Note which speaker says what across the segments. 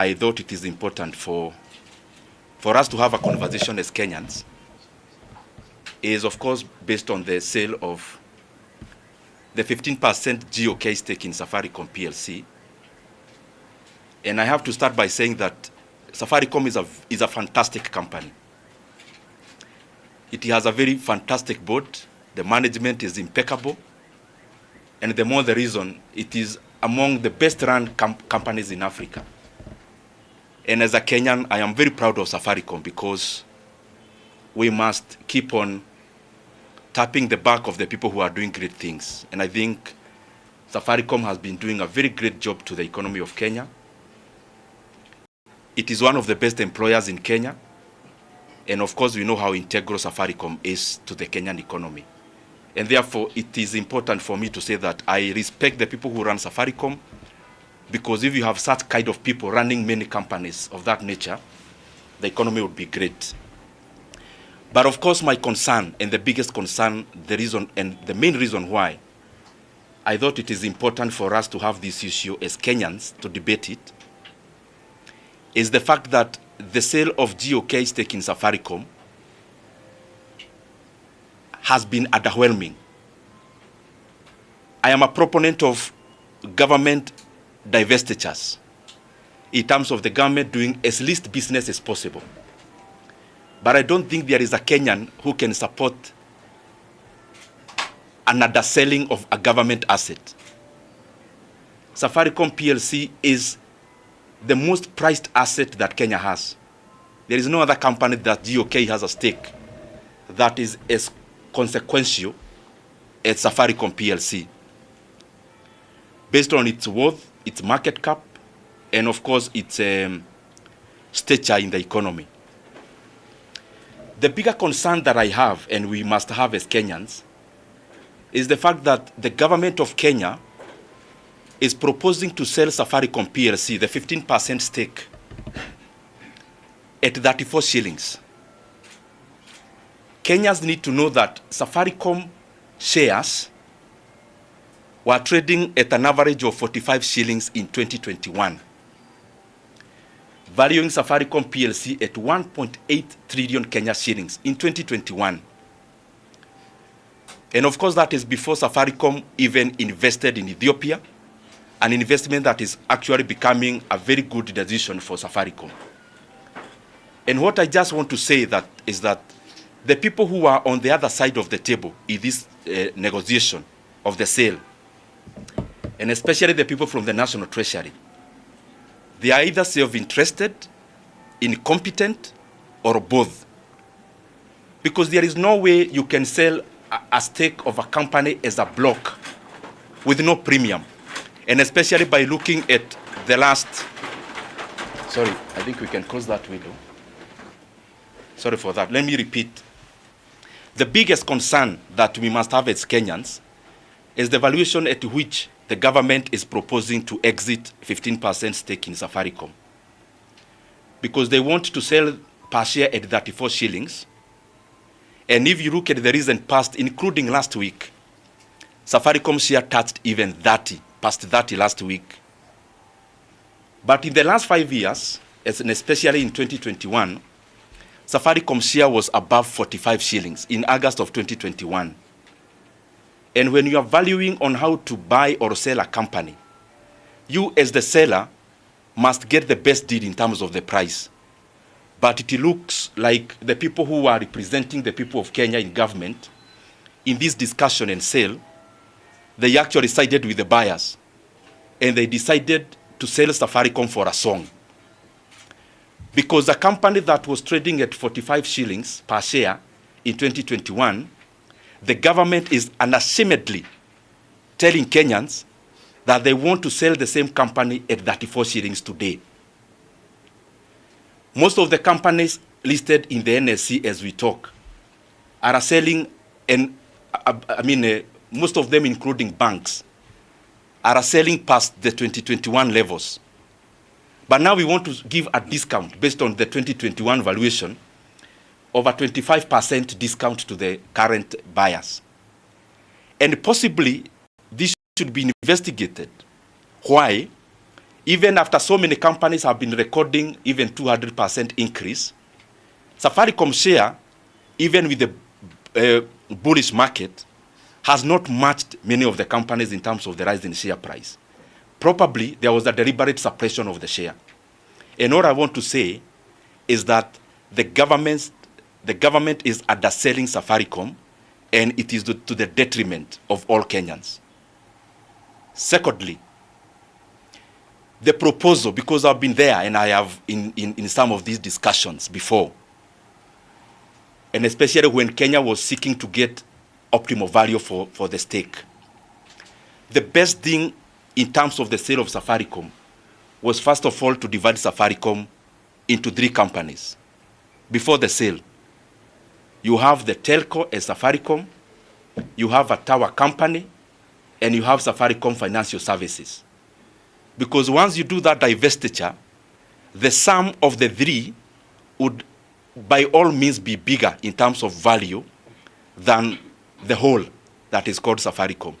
Speaker 1: I thought it is important for us to have a conversation as Kenyans is, of course, based on the sale of the 15% GOK stake in Safaricom PLC. And I have to start by saying that Safaricom is a fantastic company. It has a very fantastic board. The management is impeccable. And the more the reason, it is among the best run companies in Africa. And as a Kenyan, I am very proud of Safaricom because we must keep on tapping the back of the people who are doing great things. And I think Safaricom has been doing a very great job to the economy of Kenya. It is one of the best employers in Kenya. And of course, we know how integral Safaricom is to the Kenyan economy. And therefore, it is important for me to say that I respect the people who run Safaricom, because if you have such kind of people running many companies of that nature, the economy would be great. But of course, my concern, and the biggest concern, the reason and the main reason why I thought it is important for us to have this issue as Kenyans to debate it, is the fact that the sale of GOK stake in Safaricom has been underwhelming. I am a proponent of government divestitures in terms of the government doing as least business as possible. But I don't think there is a Kenyan who can support an underselling of a government asset. Safaricom PLC is the most prized asset that Kenya has. There is no other company that GOK has a stake that is as consequential as Safaricom PLC, based on its worth, its market cap, and of course its stature in the economy. The bigger concern that I have, and we must have as Kenyans, is the fact that the government of Kenya is proposing to sell Safaricom PLC, the 15% stake, at 34 shillings. Kenyans need to know that Safaricom shares were trading at an average of 45 shillings in 2021, valuing Safaricom PLC at 1.8 trillion Kenya shillings in 2021. And of course, that is before Safaricom even invested in Ethiopia, an investment that is actually becoming a very good decision for Safaricom. And what I just want to say is that the people who are on the other side of the table in this negotiation of the sale, and especially the people from the National Treasury, they are either self-interested, incompetent, or both. Because there is no way you can sell a stake of a company as a block with no premium. And especially by looking at the last, sorry, I think we can close that window. Sorry for that. Let me repeat. The biggest concern that we must have as Kenyans is the valuation at which the government is proposing to exit 15% stake in Safaricom. Because they want to sell per share at 34 shillings. And if you look at the recent past, including last week, Safaricom share touched even 30, past 30 last week. But in the last 5 years, and especially in 2021, Safaricom share was above 45 shillings in August of 2021. And when you are valuing on how to buy or sell a company, you as the seller must get the best deal in terms of the price. But it looks like the people who are representing the people of Kenya in government in this discussion and sale, they actually sided with the buyers. And they decided to sell Safaricom for a song. Because a company that was trading at 45 shillings per share in 2021, the government is unashamedly telling Kenyans that they want to sell the same company at 34 shillings today. Most of the companies listed in the NSC as we talk are selling, and most of them, including banks, are selling past the 2021 levels. But now we want to give a discount based on the 2021 valuation of a 25% discount to the current buyers. And possibly this should be investigated. Why? even after so many companies have been recording even 200% increase, Safaricom share, even with the bullish market, has not matched many of the companies in terms of the rise in share price. Probably there was a deliberate suppression of the share. And what I want to say is that the government is underselling Safaricom, and it is to the detriment of all Kenyans. Secondly, the proposal, because I've been there and I have in some of these discussions before, and especially when Kenya was seeking to get optimal value for the stake. The best thing in terms of the sale of Safaricom was, first of all, to divide Safaricom into 3 companies. Before the sale, you have the telco as Safaricom, you have a tower company, and you have Safaricom Financial Services. Because once you do that divestiture, the sum of the 3 would by all means be bigger in terms of value than the whole that is called Safaricom.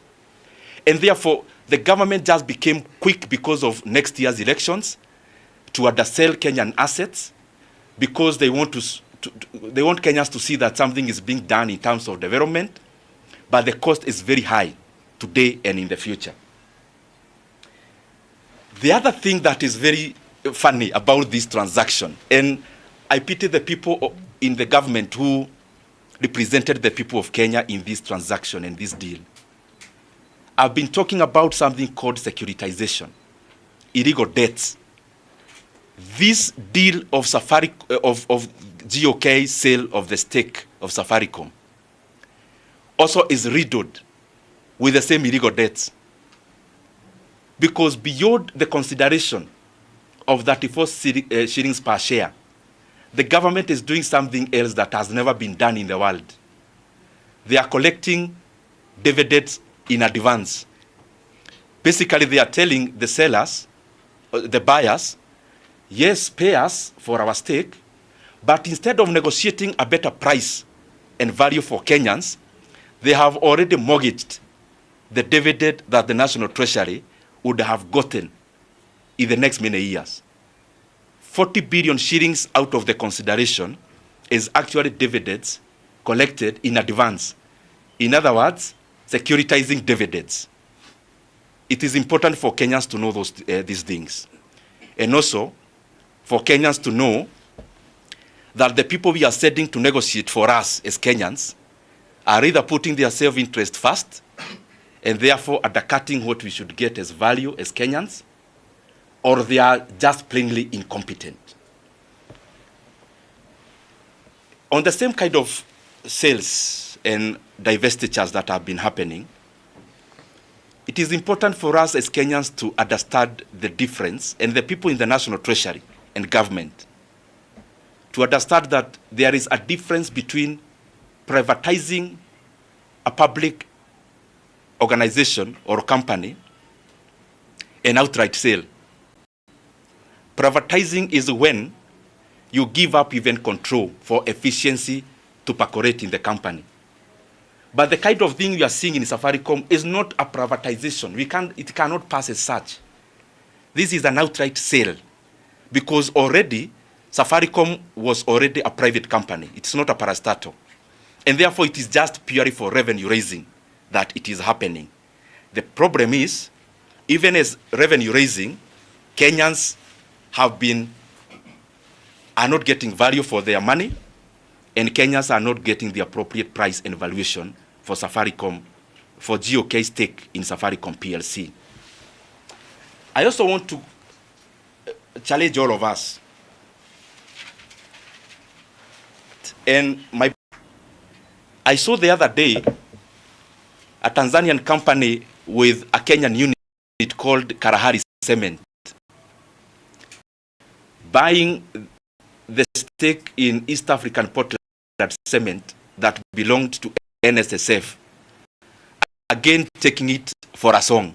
Speaker 1: And therefore, the government just became quick because of next year's elections to undersell Kenyan assets, because they want they want Kenyans to see that something is being done in terms of development, but the cost is very high today and in the future. The other thing that is very funny about this transaction, and I pity the people in the government who represented the people of Kenya in this transaction and this deal. I've been talking about something called securitization, illegal debts. This deal of of GOK sale of the stake of Safaricom also is riddled with the same illegal debts. Because beyond the consideration of 34 shillings per share, the government is doing something else that has never been done in the world. They are collecting dividends in advance. Basically, they are telling the sellers, the buyers, yes, pay us for our stake, but instead of negotiating a better price and value for Kenyans, they have already mortgaged the dividend that the National Treasury would have gotten in the next many years. 40 billion shillings out of the consideration is actually dividends collected in advance. In other words, securitizing dividends. It is important for Kenyans to know these things. And also for Kenyans to know that the people we are sending to negotiate for us as Kenyans are either putting their self-interest first and therefore undercutting what we should get as value as Kenyans, or they are just plainly incompetent. On the same kind of sales and divestitures that have been happening, it is important for us as Kenyans to understand the difference, and the people in the National Treasury and government to understand that there is a difference between privatizing a public organization or company and outright sale. Privatizing is when you give up even control for efficiency to percolate in the company. But the kind of thing we are seeing in Safaricom is not a privatization. It cannot pass as such. This is an outright sale, because already Safaricom was already a private company. It's not a parastatal. And therefore it is just purely for revenue raising that it is happening. The problem is, even as revenue raising, Kenyans are not getting value for their money, and Kenyans are not getting the appropriate price and valuation for Safaricom, for GOK stake in Safaricom PLC. I also want to challenge all of us. And I saw the other day a Tanzanian company with a Kenyan unit called Karahari Cement buying the stake in East African Portland Cement that belonged to NSSF, again taking it for a song.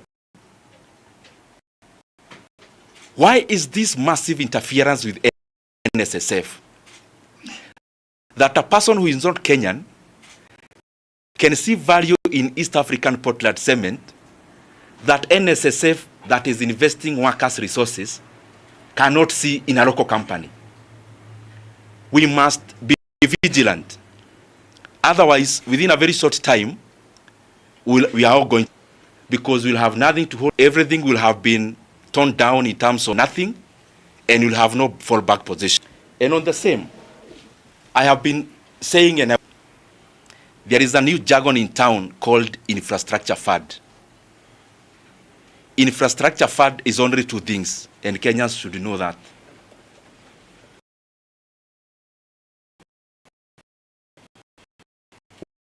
Speaker 1: Why is this massive interference with NSSF? That a person who is not Kenyan can see value in East African Portland Cement that NSSF that is investing workers' resources cannot see in a local company. We must be vigilant. Otherwise, within a very short time, we are all going, because we'll have nothing to hold. Everything will have been toned down in terms of nothing, and you'll have no fallback position. And on the same, I have been saying, and there is a new jargon in town called infrastructure fund. Infrastructure fund is only two things, and Kenyans should know that.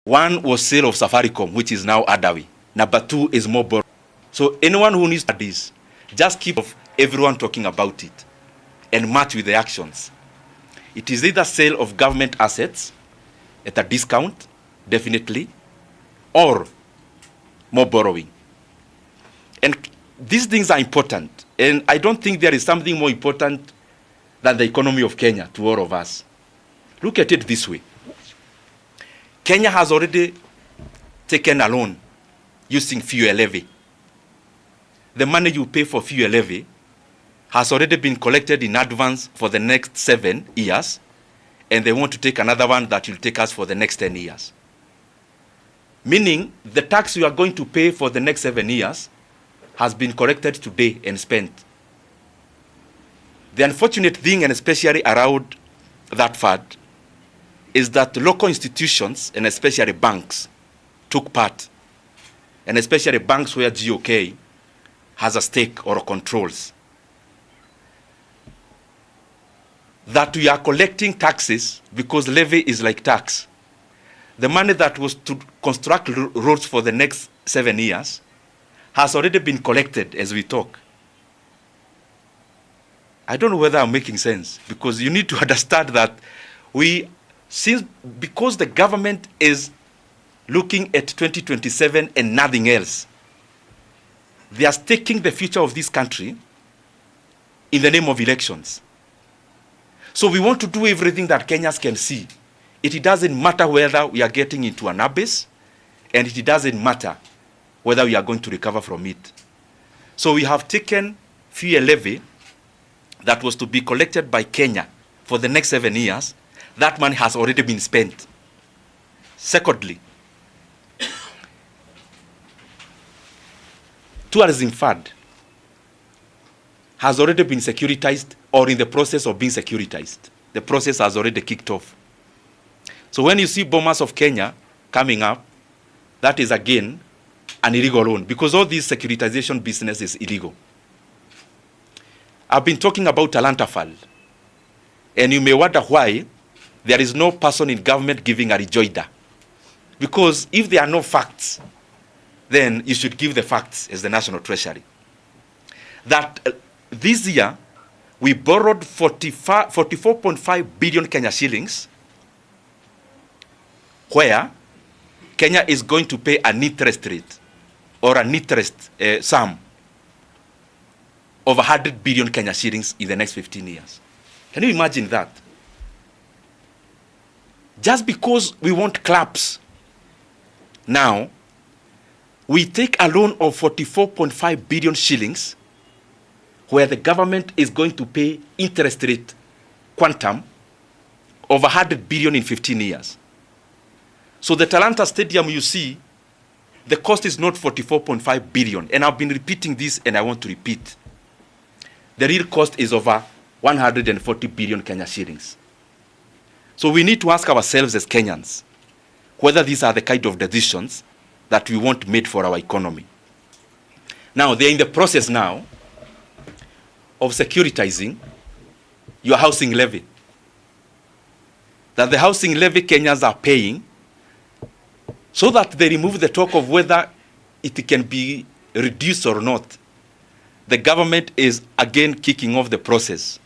Speaker 1: One was sale of Safaricom, which is now Adawi. Number two is more borrowing. So anyone who needs this, just keep everyone talking about it and match with the actions. It is either sale of government assets at a discount, definitely, or more borrowing. And these things are important. And I don't think there is something more important than the economy of Kenya to all of us. Look at it this way. Kenya has already taken a loan using fuel levy. The money you pay for fuel levy has already been collected in advance for the next 7 years, and they want to take another one that will take us for the next 10 years. Meaning, the tax you are going to pay for the next 7 years has been collected today and spent. The unfortunate thing, and especially around that fund, is that local institutions, and especially banks, took part, and especially banks where GOK has a stake or controls. That we are collecting taxes because levy is like tax. The money that was to construct roads for the next 7 years has already been collected as we talk. I don't know whether I'm making sense, because you need to understand that because the government is looking at 2027 and nothing else, they are staking the future of this country in the name of elections. So we want to do everything that Kenyans can see. It doesn't matter whether we are getting into an abyss, and it doesn't matter whether we are going to recover from it. So we have taken fuel levy that was to be collected by Kenya for the next 7 years. That money has already been spent. Secondly, tourism fund has already been securitized or in the process of being securitized. The process has already kicked off. So when you see Bomas of Kenya coming up, that is again an illegal loan, because all this securitization business is illegal. I've been talking about Talanta Fund, and you may wonder why there is no person in government giving a rejoinder. Because if there are no facts, then you should give the facts as the National Treasury. That this year, we borrowed 44.5 billion Kenya shillings, where Kenya is going to pay an interest rate or an interest sum of 100 billion Kenya shillings in the next 15 years. Can you imagine that? Just because we want claps, now we take a loan of 44.5 billion shillings, where the government is going to pay interest rate quantum of 100 billion in 15 years. So the Talanta Stadium, you see, the cost is not 44.5 billion. And I've been repeating this, and I want to repeat. The real cost is over 140 billion Kenya shillings. So we need to ask ourselves as Kenyans whether these are the kind of decisions that we want made for our economy. Now, they're in the process now of securitizing your housing levy. That the housing levy Kenyans are paying, so that they remove the talk of whether it can be reduced or not. The government is again kicking off the process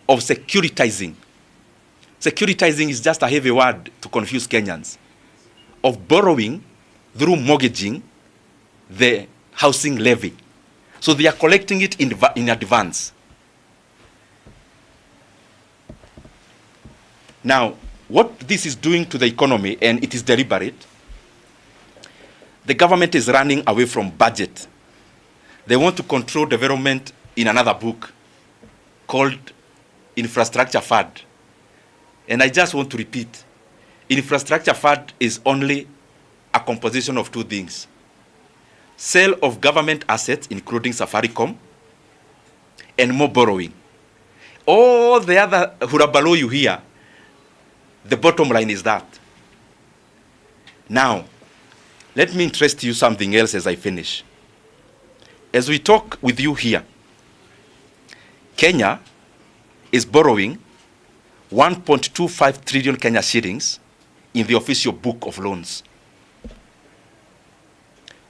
Speaker 1: of securitizing. Securitizing is just a heavy word to confuse Kenyans. Of borrowing through mortgaging the housing levy. So they are collecting it in advance. Now, what this is doing to the economy, and it is deliberate, the government is running away from budget. They want to control development in another book called Infrastructure Fund. And I just want to repeat, Infrastructure Fund is only a composition of two things: sale of government assets, including Safaricom, and more borrowing. All the other hurabalo you hear, the bottom line is that. Now, let me interest you something else as I finish. As we talk with you here, Kenya is borrowing 1.25 trillion Kenya shillings in the official book of loans.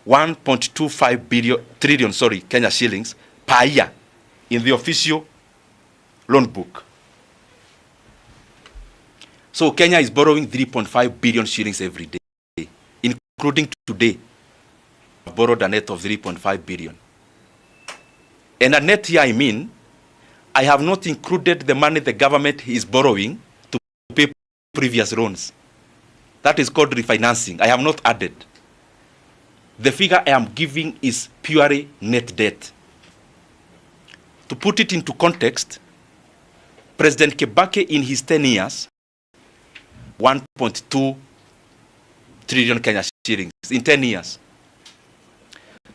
Speaker 1: 1.25 trillion Kenya shillings per year in the official loan book. So Kenya is borrowing 3.5 billion shillings every day, including today. I've borrowed a net of 3.5 billion. And a net here, I mean, I have not included the money the government is borrowing to pay previous loans. That is called refinancing. I have not added. The figure I am giving is purely net debt. To put it into context, President Kibaki in his 10 years, 1.2 trillion Kenya shillings in 10 years.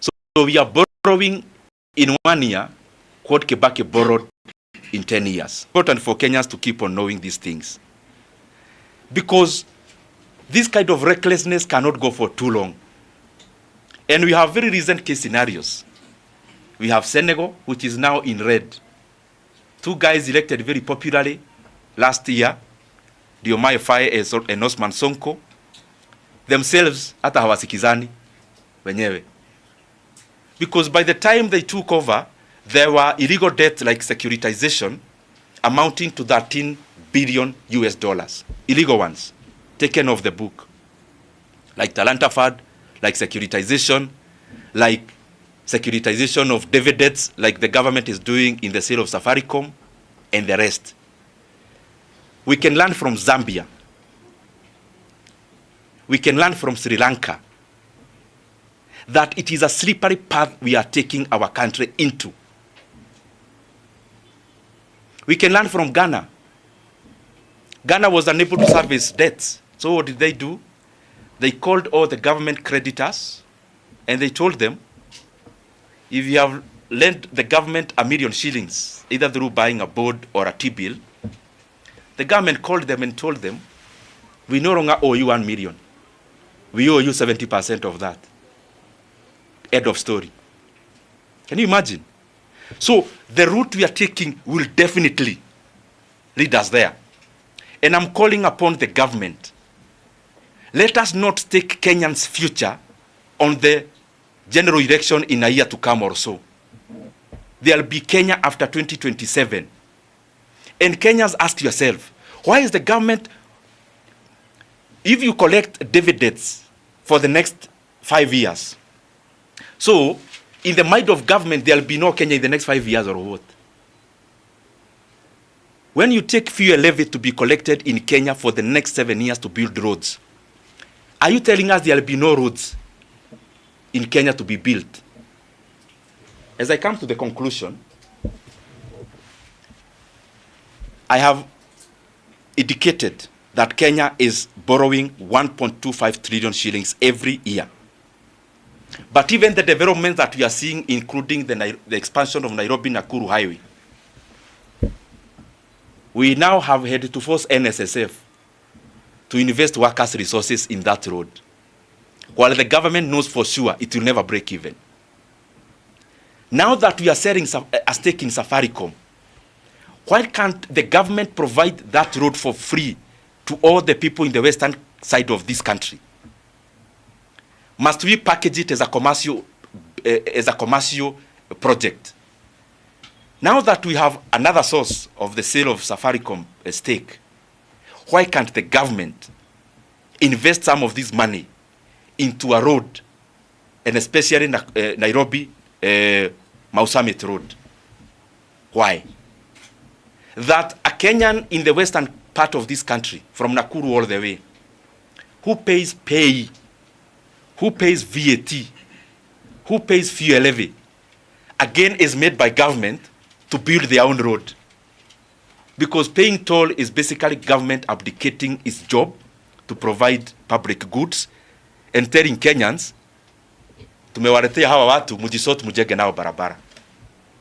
Speaker 1: So we are borrowing in 1 year what Kibaki borrowed in 10 years. Important for Kenyans to keep on knowing these things, because this kind of recklessness cannot go for too long. And we have very recent case scenarios. We have Senegal, which is now in red. 2 guys elected very popularly last year, Diomaye Faye and Osman Sonko, themselves hata hawasikizani wenyewe. Because by the time they took over, there were illegal debts like securitization amounting to 13 billion US dollars. Illegal ones, taken off the book. Like Talanta Fund, like securitization, like securitization of dividends, like the government is doing in the sale of Safaricom, and the rest. We can learn from Zambia. We can learn from Sri Lanka that it is a slippery path we are taking our country into. We can learn from Ghana. Ghana was unable to service debts. So what did they do? They called all the government creditors and they told them, if you have lent the government $1 million shillings, either through buying a board or a T-bill, the government called them and told them, we no longer owe you 1 million. We owe you 70% of that. End of story. Can you imagine? So the route we are taking will definitely lead us there. And I'm calling upon the government. Let us not stake Kenyans' future on the general election in a year to come or so. There will be Kenya after 2027. And Kenyans, ask yourself, why is the government, if you collect dividends for the next 5 years, so in the mind of government, there will be no Kenya in the next 5 years or what? When you take fuel levy to be collected in Kenya for the next 7 years to build roads, are you telling us there will be no roads in Kenya to be built? As I come to the conclusion, I have indicated that Kenya is borrowing 1.25 trillion shillings every year. But even the development that we are seeing, including the expansion of Nairobi-Nakuru Highway, we now have had to force NSSF to invest workers' resources in that road, while the government knows for sure it will never break even. Now that we are selling a stake in Safaricom, why can't the government provide that road for free to all the people in the western side of this country? Must we package it as a commercial project? Now that we have another source of the sale of Safaricom stake, why can't the government invest some of this money into a road, and especially Nairobi Mau Summit Road? Why? That a Kenyan in the western part of this country, from Nakuru all the way, who pays pay, who pays VAT, who pays fuel levy, again is made by government to build their own road. Because paying toll is basically government abdicating its job to provide public goods and telling Kenyans, tumewaletea hawa watu mujisort mujenge nao barabara.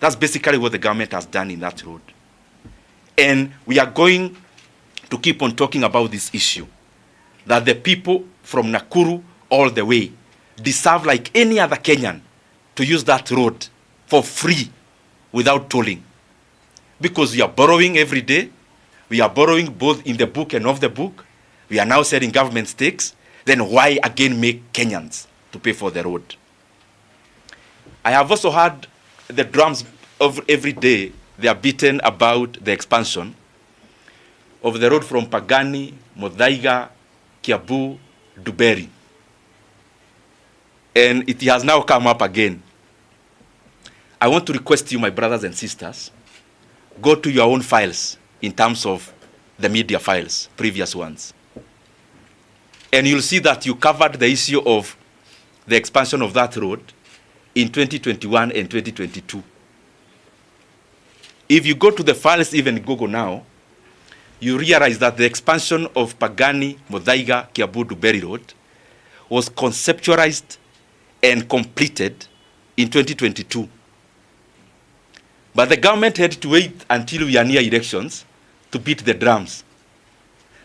Speaker 1: That's basically what the government has done in that road. And we are going to keep on talking about this issue, that the people from Nakuru all the way deserve, like any other Kenyan, to use that road for free without tolling. Because we are borrowing every day. We are borrowing both in the book and off the book. We are now selling government stakes. Then why again make Kenyans to pay for the road? I have also heard the drums of every day. They are beaten about the expansion of the road from Pagani, Muthaiga, Kiambu, Duberi. And it has now come up again. I want to request you, my brothers and sisters, go to your own files in terms of the media files, previous ones. And you'll see that you covered the issue of the expansion of that road in 2021 and 2022. If you go to the files, even Google now, you realize that the expansion of Pagani, Muthaiga, Kiambu, Duberi Road was conceptualized and completed in 2022. But the government had to wait until we are near elections to beat the drums.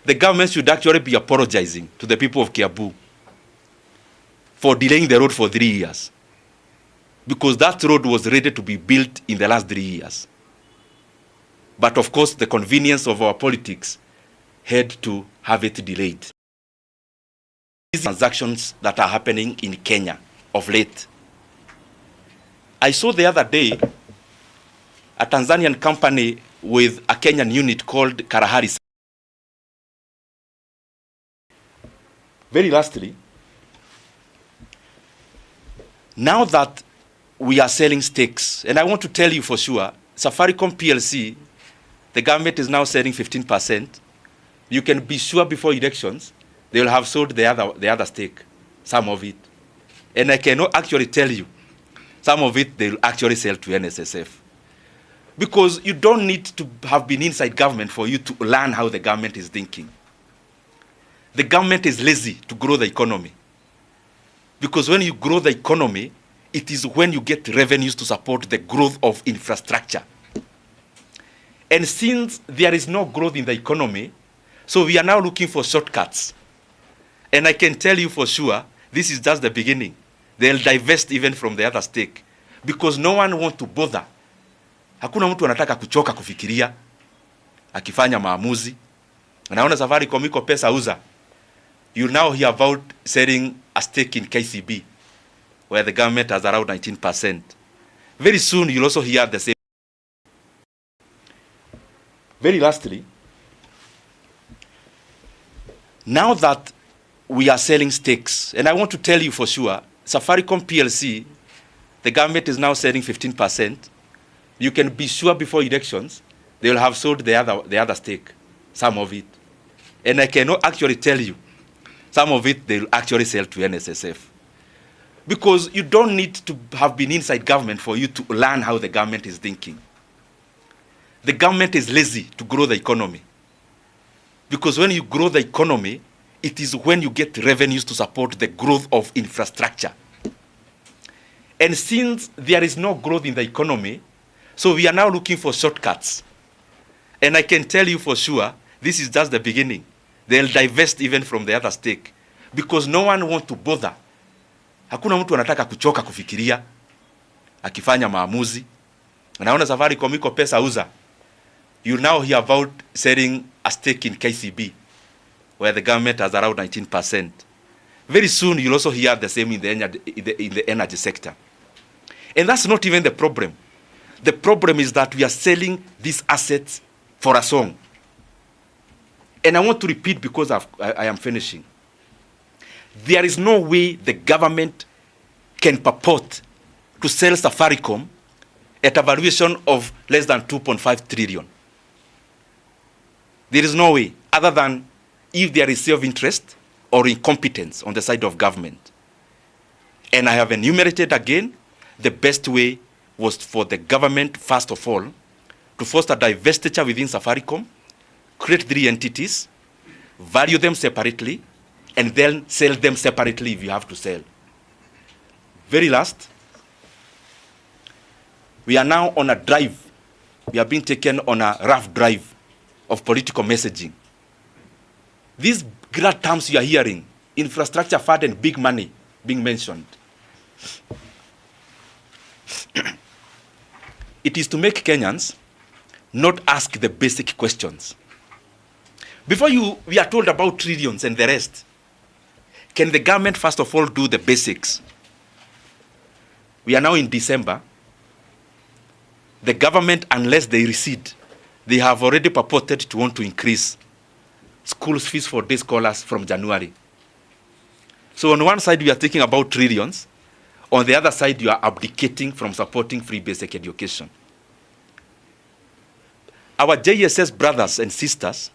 Speaker 1: The government should actually be apologizing to the people of Kiambu for delaying the road for 3 years. Because that road was ready to be built in the last 3 years. But of course, the convenience of our politics had to have it delayed. These transactions that are happening in Kenya of late. I saw the other day a Tanzanian company with a Kenyan unit called Karahari. Very lastly, now that we are selling stakes, and I want to tell you for sure, Safaricom PLC, the government is now selling 15%. You can be sure before elections, they will have sold the other stake, some of it. And I cannot actually tell you, some of it they will actually sell to NSSF. Because you don't need to have been inside government for you to learn how the government is thinking. The government is lazy to grow the economy. Because when you grow the economy, it is when you get revenues to support the growth of infrastructure. And since there is no growth in the economy, so we are now looking for shortcuts. And I can tell you for sure, this is just the beginning. They'll divest even from the other stake. Because no one wants to bother. Hakuna mtu anataka kuchoka kufikiria, akifanya maamuzi. Naona Safaricom iko pesa uza. You now hear about selling a stake in KCB, where the government has around 19%. Very soon you'll also hear the same. Very lastly, now that we are selling stakes, and I want to tell you for sure, Safaricom PLC, the government is now selling 15%. You can be sure before elections, they will have sold the other stake, some of it. And I cannot actually tell you, some of it they will actually sell to NSSF. Because you don't need to have been inside government for you to learn how the government is thinking. The government is lazy to grow the economy. Because when you grow the economy, it is when you get revenues to support the growth of infrastructure. And since there is no growth in the economy, so we are now looking for shortcuts. And I can tell you for sure, this is just the beginning. They'll divest even from the other stake. Because no one wants to bother. Hakuna mtu anataka kuchoka kufikiria, akifanya maamuzi. Naona Safaricom iko pesa uza. You now hear about selling a stake in KCB, where the government has around 19%. Very soon you'll also hear the same in the energy sector. And that's not even the problem. The problem is that we are selling these assets for a song. And I want to repeat because I am finishing. There is no way the government can purport to sell Safaricom at a valuation of less than 2.5 trillion. There is no way, other than if there is self-interest or incompetence on the side of government. And I have enumerated again the best way was for the government, first of all, to foster divestiture within Safaricom, create 3 entities, value them separately, and then sell them separately if you have to sell. Very last, we are now on a drive. We are being taken on a rough drive of political messaging. These grand terms you are hearing, infrastructure fund and big money being mentioned, it is to make Kenyans not ask the basic questions. Before we are told about trillions and the rest, can the government first of all do the basics? We are now in December. The government, unless they recede, they have already purported to want to increase school fees for day scholars from January. So on one side, we are thinking about trillions. On the other side, you are abdicating from supporting free basic education. Our JSS brothers and sisters,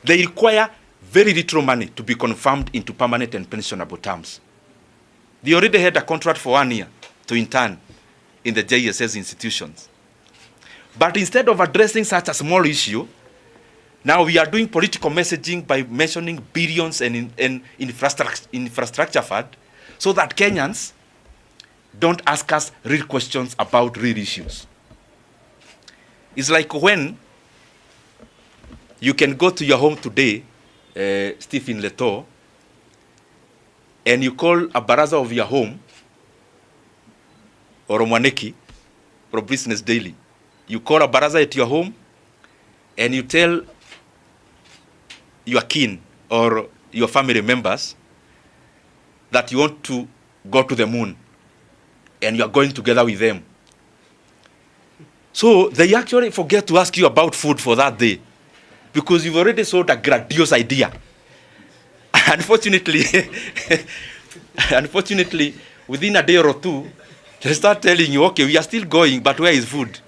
Speaker 1: they require very little money to be confirmed into permanent and pensionable terms. They already had a contract for 1 year to intern in the JSS institutions. But instead of addressing such a small issue, now we are doing political messaging by mentioning billions in infrastructure fund so that Kenyans don't ask us real questions about real issues. It's like when you can go to your home today, Stephen Leto, and you call a baraza of your home, or Mwaneki, or Business Daily. You call a baraza at your home, and you tell your kin or your family members that you want to go to the moon, and you are going together with them. So they actually forget to ask you about food for that day, because you've already sold a grandiose idea. Unfortunately, within a day or two, they start telling you, okay, we are still going, but where is food?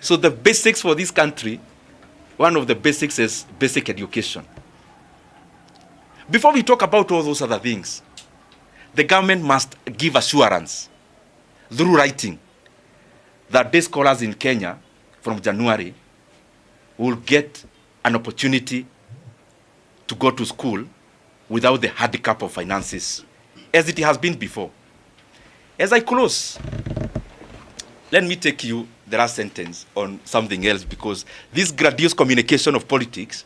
Speaker 1: So the basics for this country, one of the basics is basic education. Before we talk about all those other things, the government must give assurance through writing that day scholars in Kenya from January will get an opportunity to go to school without the handicap of finances, as it has been before. As I close, let me take you the last sentence on something else, because this grandiose communication of politics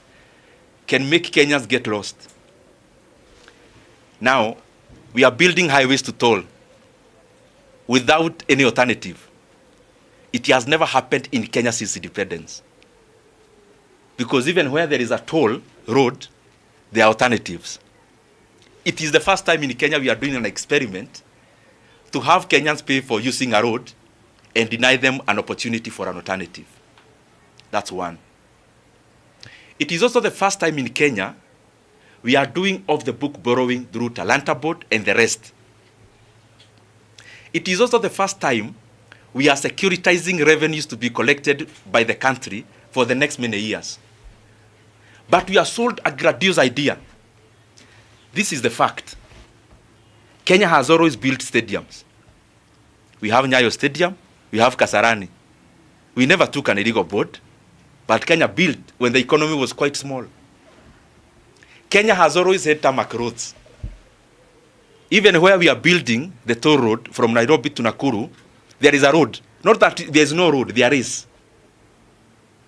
Speaker 1: can make Kenyans get lost. Now, we are building highways to toll without any alternative. It has never happened in Kenya since independence. Because even where there is a toll road, there are alternatives. It is the first time in Kenya we are doing an experiment to have Kenyans pay for using a road and deny them an opportunity for an alternative. That's one. It is also the first time in Kenya we are doing off-the-book borrowing through Talanta Board and the rest. It is also the first time we are securitizing revenues to be collected by the country for the next many years. But we are sold a grandiose idea. This is the fact. Kenya has always built stadiums. We have Nyayo Stadium, we have Kasarani. We never took an illegal board, but Kenya built when the economy was quite small. Kenya has always had tarmac roads. Even where we are building the toll road from Nairobi to Nakuru, there is a road. Not that there is no road, there is.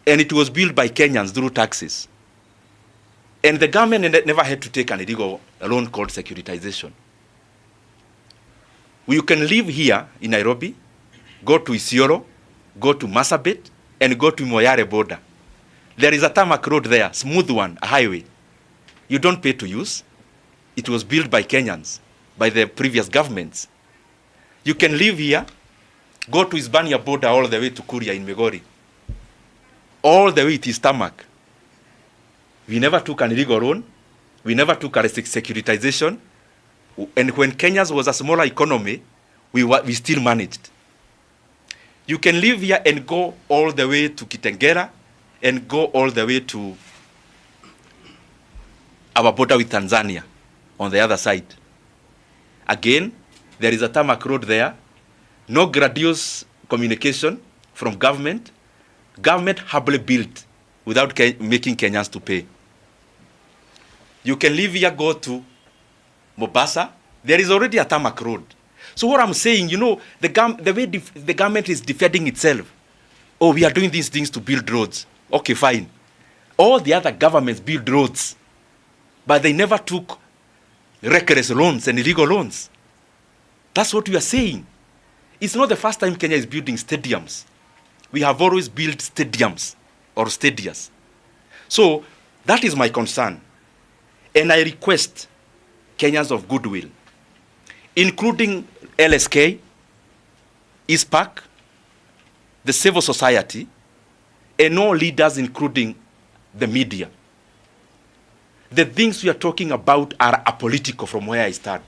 Speaker 1: And it was built by Kenyans through taxes. And the government never had to take an illegal loan called securitization. You can live here in Nairobi, go to Isiolo, go to Marsabit, and go to Moyale border. There is a tarmac road there, smooth one, a highway. You don't pay to use. It was built by Kenyans, by the previous governments. You can live here, go to Hispania border all the way to Kuria in Migori. All the way it is tarmac. We never took an illegal loan. We never took a securitization. And when Kenya was a smaller economy, we still managed. You can live here and go all the way to Kitengela and go all the way to our border with Tanzania on the other side. Again, there is a tarmac road there. no grandiose communication from government. Government humbly built without making Kenyans to pay. You can leave here, go to Mombasa. There is already a tarmac road. So what I'm saying, you know, the way the government is defending itself. Oh, we are doing these things to build roads. Okay, fine. All the other governments build roads, but they never took reckless loans and illegal loans. That's what we are saying. It's not the first time Kenya is building stadiums. We have always built stadiums or stadias. So that is my concern. And I request Kenyans of goodwill, including LSK, ISPAC, the civil society, and all leaders, including the media. The things we are talking about are apolitical from where I start.